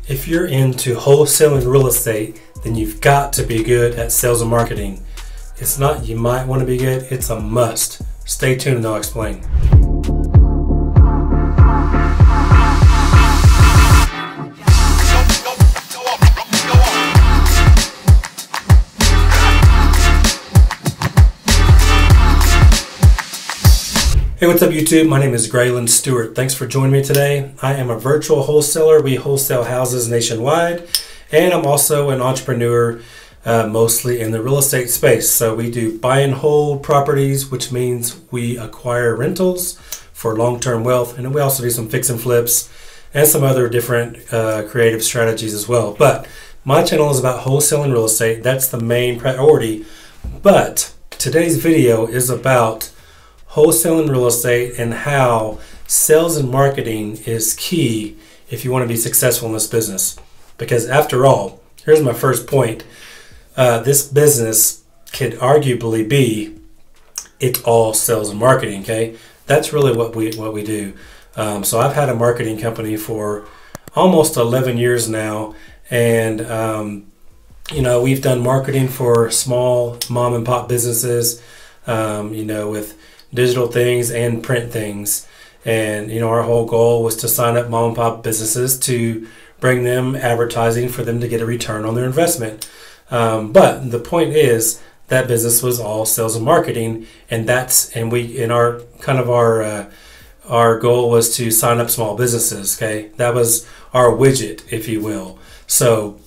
If you're into wholesaling real estate, then you've got to be good at sales and marketing. It's not you might want to be good, it's a must. Stay tuned and I'll explain. Hey, what's up YouTube? My name is Graylan Stewart. Thanks for joining me today. I am a virtual wholesaler. We wholesale houses nationwide, and I'm also an entrepreneur, mostly in the real estate space. So we do buy and hold properties, which means we acquire rentals for long-term wealth, and then we also do some fix and flips and some other different creative strategies as well. But my channel is about wholesaling real estate. That's the main priority. But today's video is about wholesaling real estate and how sales and marketing is key if you want to be successful in this business. Because after all, here's my first point. This business could arguably be it's all sales and marketing, okay? That's really what we do. So I've had a marketing company for almost 11 years now, and we've done marketing for small mom and pop businesses, with digital things and print things. And our whole goal was to sign up mom and pop businesses to bring them advertising for them to get a return on their investment. But the point is that business was all sales and marketing, and our goal was to sign up small businesses. Okay, that was our widget, if you will. So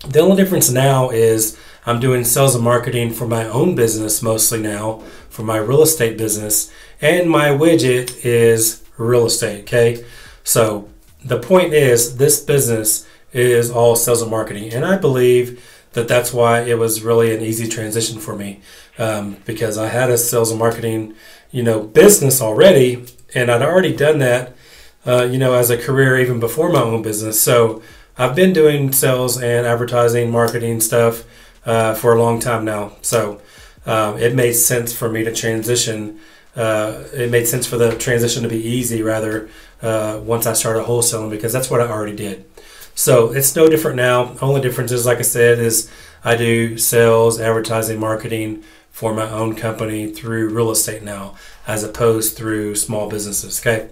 the only difference now is I'm doing sales and marketing for my own business mostly now, for my real estate business, and my widget is real estate, okay? So the point is this business is all sales and marketing, and I believe that that's why it was really an easy transition for me, because I had a sales and marketing, business already, and I'd already done that, as a career even before my own business. So I've been doing sales and advertising, marketing stuff for a long time now. So it made sense for me to transition. It made sense for the transition to be easy, rather, once I started wholesaling, because that's what I already did. So it's no different now. Only difference is, like I said, is I do sales, advertising, marketing for my own company through real estate now, as opposed through small businesses. Okay.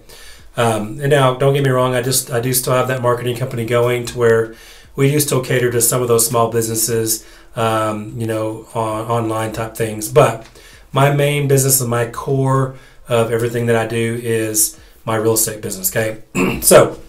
And now, don't get me wrong, I do still have that marketing company going, to where we do still cater to some of those small businesses, on online type things. But my main business and my core of everything that I do is my real estate business. Okay. So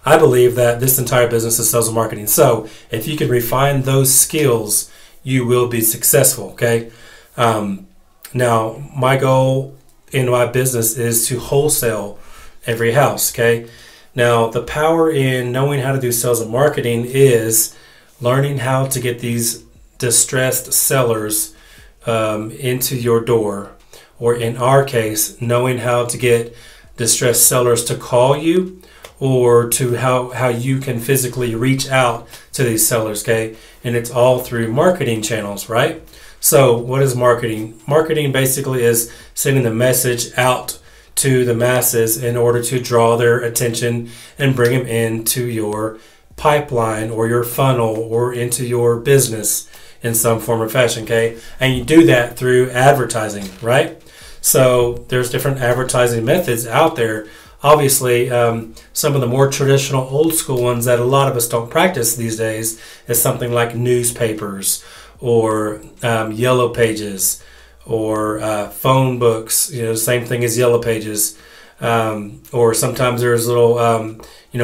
I believe that this entire business is sales and marketing. So if you can refine those skills, you will be successful. Okay. Now my goal in my business is to wholesale every house. Okay. Now the power in knowing how to do sales and marketing is learning how to get these distressed sellers into your door, or in our case, knowing how to get distressed sellers to call you, or to how you can physically reach out to these sellers. Okay, and it's all through marketing channels, right? So what is marketing? Marketing basically is sending the message out to the masses in order to draw their attention and bring them into your pipeline or your funnel or into your business in some form or fashion. Okay, and you do that through advertising, right? So there's different advertising methods out there. Obviously, some of the more traditional old school ones that a lot of us don't practice these days is something like newspapers, or yellow pages, or phone books, same thing as yellow pages. Or sometimes there's little,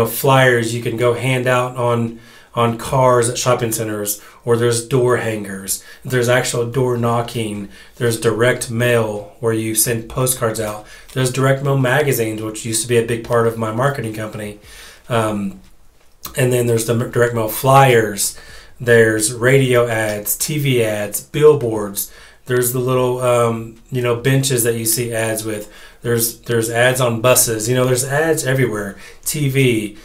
flyers you can go hand out on cars at shopping centers, or there's door hangers, there's actual door knocking, there's direct mail where you send postcards out, there's direct mail magazines, which used to be a big part of my marketing company, and then there's the direct mail flyers, there's radio ads, TV ads, billboards, there's the little benches that you see ads with. There's ads on buses. There's ads everywhere. TV,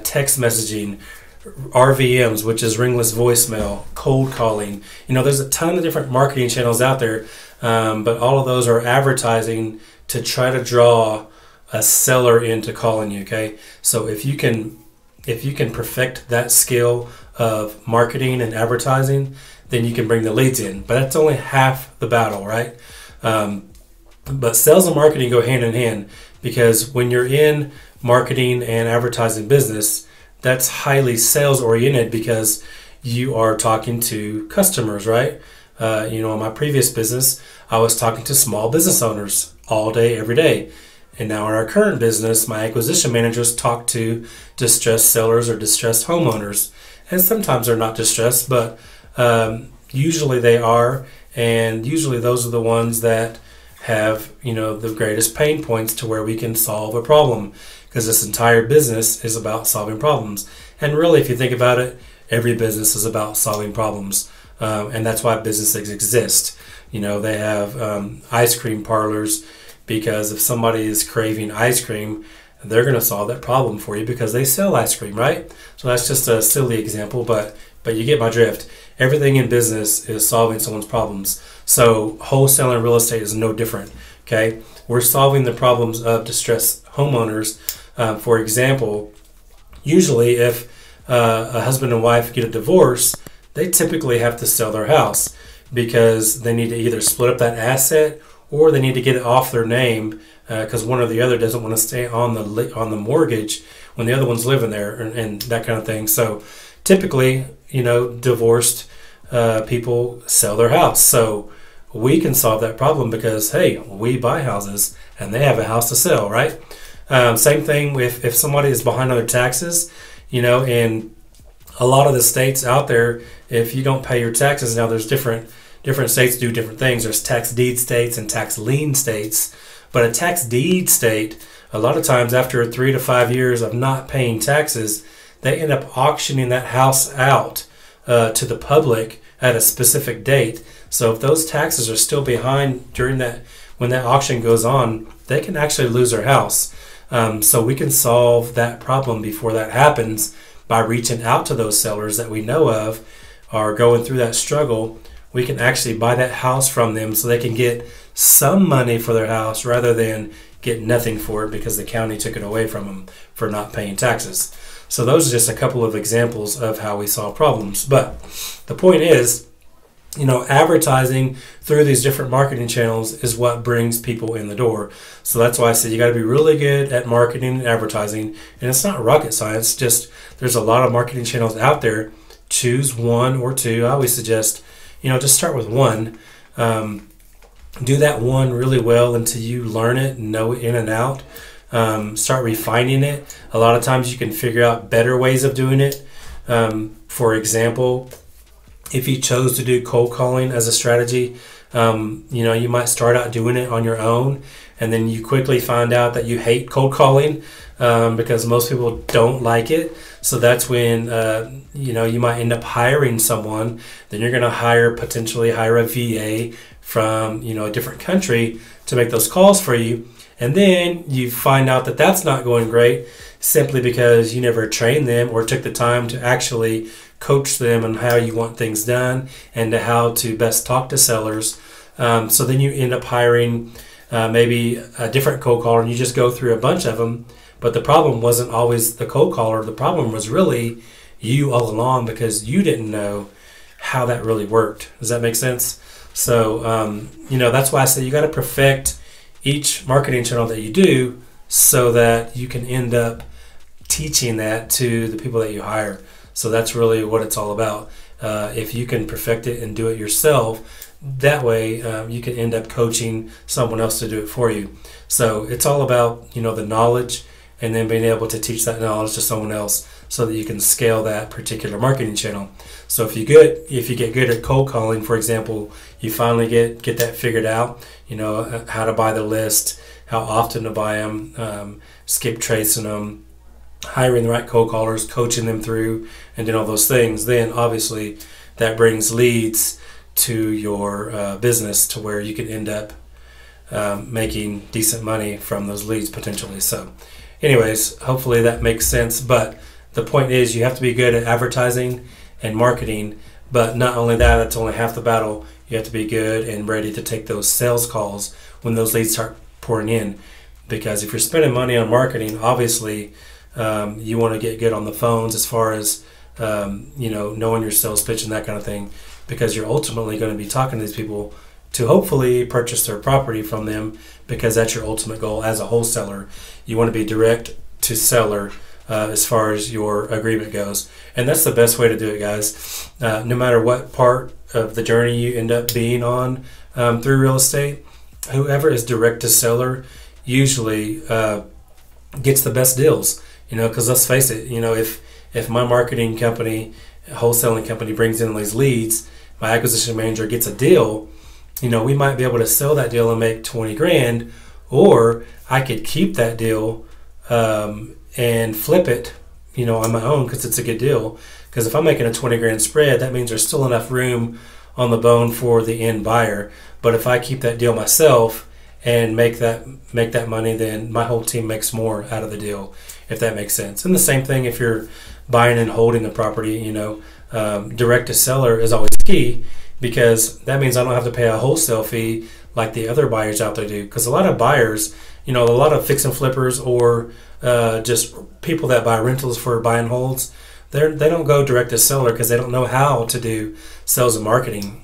text messaging, RVMs, which is ringless voicemail, cold calling. There's a ton of different marketing channels out there, but all of those are advertising to try to draw a seller into calling you. Okay, so if you can if you can perfect that skill of marketing and advertising, then you can bring the leads in. But that's only half the battle, right? But sales and marketing go hand in hand, because when you're in marketing and advertising business, that's highly sales oriented because you are talking to customers, right? In my previous business, I was talking to small business owners all day, every day. And now in our current business, my acquisition managers talk to distressed sellers or distressed homeowners. And sometimes they're not distressed, but usually they are. And usually those are the ones that have, the greatest pain points to where we can solve a problem, because this entire business is about solving problems. And really, if you think about it, every business is about solving problems. And that's why businesses exist. They have ice cream parlors, because if somebody is craving ice cream, they're going to solve that problem for you because they sell ice cream, right? So that's just a silly example, but you get my drift. Everything in business is solving someone's problems. So wholesaling real estate is no different, okay? We're solving the problems of distressed homeowners. For example, usually if a husband and wife get a divorce, they typically have to sell their house because they need to either split up that asset or they need to get it off their name because one or the other doesn't want to stay on the mortgage when the other one's living there and that kind of thing. So typically, divorced people sell their house. So we can solve that problem because, hey, we buy houses and they have a house to sell, right? Same thing if somebody is behind on their taxes, in a lot of the states out there, if you don't pay your taxes, now there's different states do different things. There's tax deed states and tax lien states. But a tax deed state, a lot of times after 3 to 5 years of not paying taxes, they end up auctioning that house out to the public at a specific date. So if those taxes are still behind when that auction goes on, they can actually lose their house. So we can solve that problem before that happens by reaching out to those sellers that we know of are going through that struggle. We can actually buy that house from them so they can get some money for their house rather than get nothing for it because the county took it away from them for not paying taxes. So those are just a couple of examples of how we solve problems. But the point is, advertising through these different marketing channels is what brings people in the door. So that's why I said you got to be really good at marketing and advertising. And it's not rocket science, just there's a lot of marketing channels out there. Choose one or two. I always suggest, just start with one. Do that one really well until you learn it and know it in and out. Start refining it. A lot of times you can figure out better ways of doing it. For example, if you chose to do cold calling as a strategy, you might start out doing it on your own, and then you quickly find out that you hate cold calling because most people don't like it. So that's when you might end up hiring someone. Then you're going to potentially hire a VA from a different country to make those calls for you. And then you find out that that's not going great simply because you never trained them or took the time to actually coach them on how you want things done and to how to best talk to sellers. So then you end up hiring maybe a different cold caller, and you just go through a bunch of them. But the problem wasn't always the cold caller. The problem was really you all along because you didn't know how that really worked. Does that make sense? So, that's why I say you got to perfect each marketing channel that you do so that you can end up teaching that to the people that you hire. So that's really what it's all about. If you can perfect it and do it yourself, that way you can end up coaching someone else to do it for you. So it's all about, the knowledge and then being able to teach that knowledge to someone else so that you can scale that particular marketing channel. So if you get good at cold calling, for example, you finally get that figured out, how to buy the list, how often to buy them, skip tracing them, hiring the right cold callers, coaching them through, and doing all those things, then obviously that brings leads to your business to where you can end up making decent money from those leads potentially. So anyways, hopefully that makes sense. But the point is you have to be good at advertising and marketing. But not only that, that's only half the battle. You have to be good and ready to take those sales calls when those leads start pouring in. Because if you're spending money on marketing, obviously You want to get good on the phones as far as knowing your sales pitch and that kind of thing, because you're ultimately going to be talking to these people to hopefully purchase their property from them, because that's your ultimate goal as a wholesaler. You want to be direct to seller as far as your agreement goes. And that's the best way to do it, guys. No matter what part of the journey you end up being on through real estate, whoever is direct to seller usually gets the best deals, because let's face it, if my marketing company, wholesaling company brings in these leads, my acquisition manager gets a deal, we might be able to sell that deal and make 20 grand, or I could keep that deal and flip it, on my own, because it's a good deal. Because if I'm making a 20 grand spread, that means there's still enough room on the bone for the end buyer. But if I keep that deal myself and make that money, then my whole team makes more out of the deal, if that makes sense. And the same thing if you're buying and holding the property, direct to seller is always key, because that means I don't have to pay a wholesale fee like the other buyers out there do. Because a lot of buyers, a lot of fix and flippers, or just people that buy rentals for buy and holds, they don't go direct to seller because they don't know how to do sales and marketing.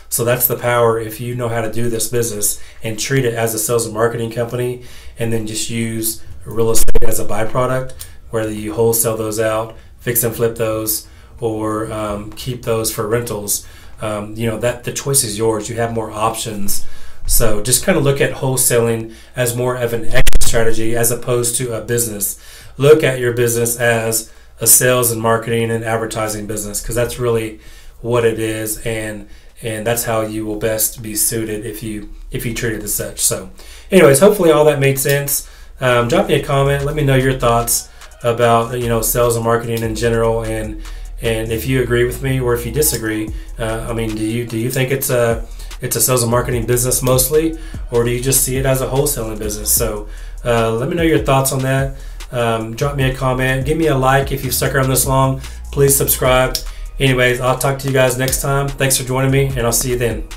So that's the power if you know how to do this business and treat it as a sales and marketing company, and then just use real estate as a byproduct, whether you wholesale those out, fix and flip those, or keep those for rentals. That the choice is yours. You have more options. So just kind of look at wholesaling as more of an exit strategy as opposed to a business. Look at your business as a sales and marketing and advertising business, because that's really what it is, and that's how you will best be suited if you treat it as such. So anyways, hopefully all that made sense. Drop me a comment. Let me know your thoughts about sales and marketing in general, and if you agree with me or if you disagree. Do you think it's a sales and marketing business mostly, or do you just see it as a wholesaling business? So let me know your thoughts on that. Drop me a comment. Give me a like if you've stuck around this long. Please subscribe. Anyways, I'll talk to you guys next time. Thanks for joining me, and I'll see you then.